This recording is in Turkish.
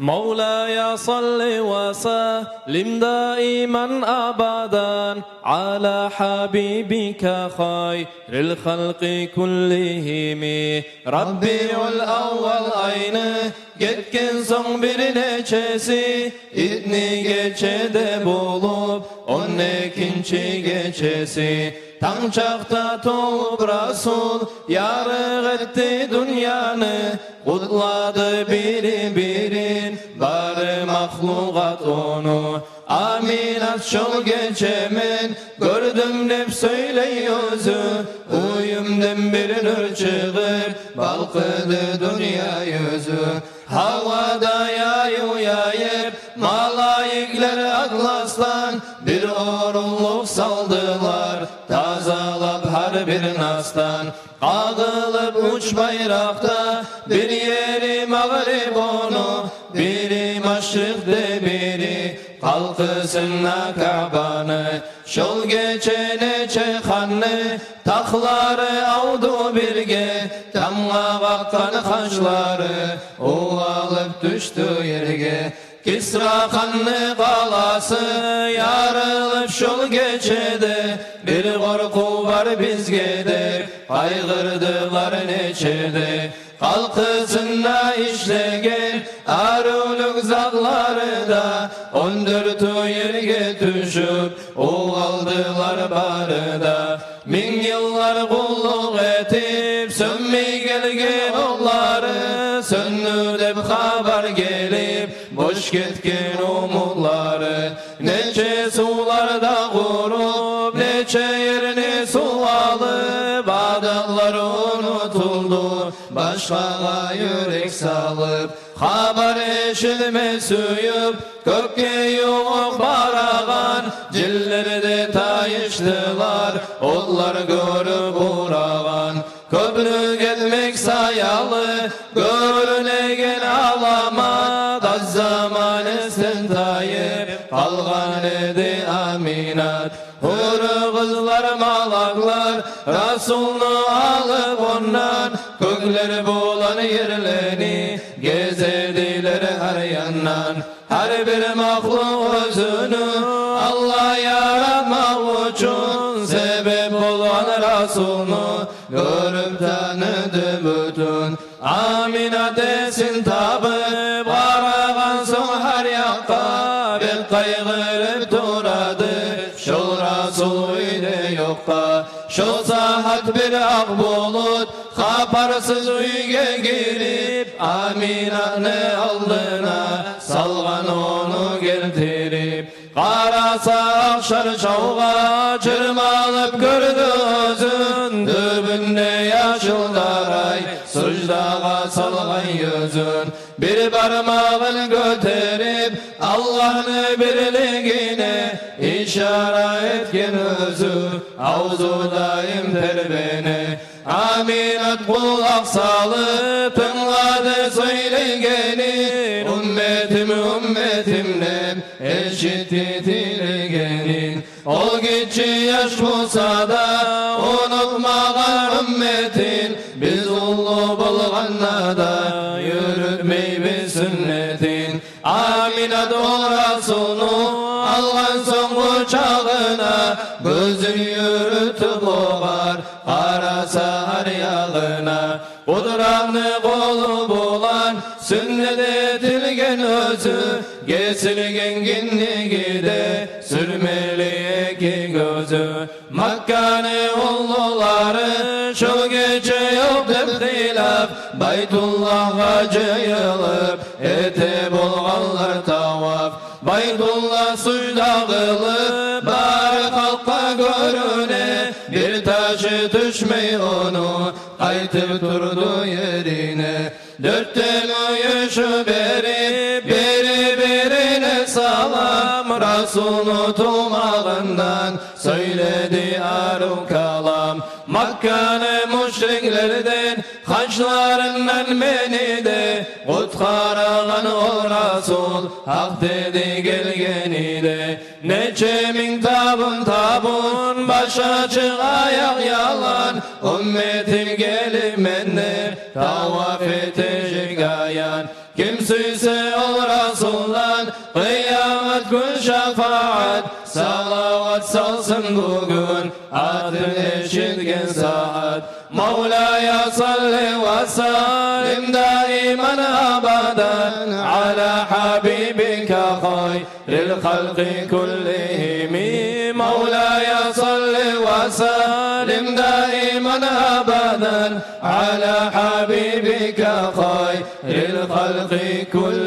مولاي صل وسلم دائما أبدا على حبيبك خير الخلق كلهم ربيع الأول ayını Getken son bir neçesi İdni geçede bulup 12. geçesi Tam çakta tolup Rasul yarık etti dünyanı Kutladı birin bari mahlukat onu Aminat şol geçemen gördüm nef söyleyözü Uyumden bir nur çıkıp balkıdı dünya yüzü Havada yayıp malayikler atlaslan Bir orulluk saldılar tazalap her bir nastan Ağılıp uç bayrakta bir yeri mağrib onu Biri maşrıkta biri kalkısına Kabanı Şol geçene çeyhanı takları avdu birge Tamla bakkan kaşları o alıp düştü yerge Kisra kanlı kalası yarılıp şol geçede Bir korku var bizgede kaygırdılar neçede Kalkısında işlegen aruluk zalları da 14 yerge düşüp o aldılar barıda Bin yıllar kulluk etip sönmey gelgen oğulları Söndü dep haber gelip boş ketken umutları Neçe sularda kurup neçe yerini su alıp Adallar unutuldu başkağa yürek salıp Haber eşilme suyup kökke yok barağan Cillerde tayıştılar onlar görüp uğrağan Köprü gelmek sayalı görünegen alamat Az zaman estentayip kalgan edi aminat Huru kızlar malaklar Rasulunu alıp ondan Kökler bulan yerlerini gezediler her yandan Her bir mahluk özünü Allah yaratmak için Sebep olan Rasulunu görüp tanıdı bütün Amina desin tabip Aragan son her yakka Bir kaygırıp duradı Şol Rasul uyde yokka Şol sahat bir ak bulut Kaparsız uyge girip Amina'nı aldığına Salgan onu getirip Karasa akşar çavga Çırmalıp gördü özün Dübünde yaşıldaray Sucdağa salgan yüzün Bir parmağını götürüp Allah'ın birliğine işaret etken özü Avzu daim terbene Aminat kulak salıp Tınladı söylegeni Ümmetimle eşit titilgenin Ol geçi yaş bulsa da Unutmagan ümmetin Biz ulu bulganla da Yürütmey bir sünnetin Aminat ol Rasulunu Algan son kucağına Gözün yürütüp boğar Karasa her yağına Kudranlı kolu bulan Sünnet etilgen özü Kesilgen ginligide Sürmeli eki gözü Makkane ulluları Şu gece yok tebdilaf Baytullah'a cayılıp Ete bulganlar tavaf Baydullah sucda kılıp Bari halka görüne Bir taşı düşmey onu Kaytıp durdu yerine Dörtten uyuşu berip Birine salam Rasul'u tumağından Söyledi aruk kalam Makkane müşriklerden Haçlarından beni de Kutkaragan ol Rasul Hak dedi gelgeni de Neçe min tabun Baş açık ayak yalan Ümmetim gelip menler Tavaf edecek ayan Kim Rasul'dan kıyamet gün şefaat salavat salsın bugün adın eşitgen saat Mevla'ya salli ve sallim daiman abadan ala habibika hayril halqi kullihim Mevla'ya salli ve sallim daiman abadan ala habibika hayril halqi kullihim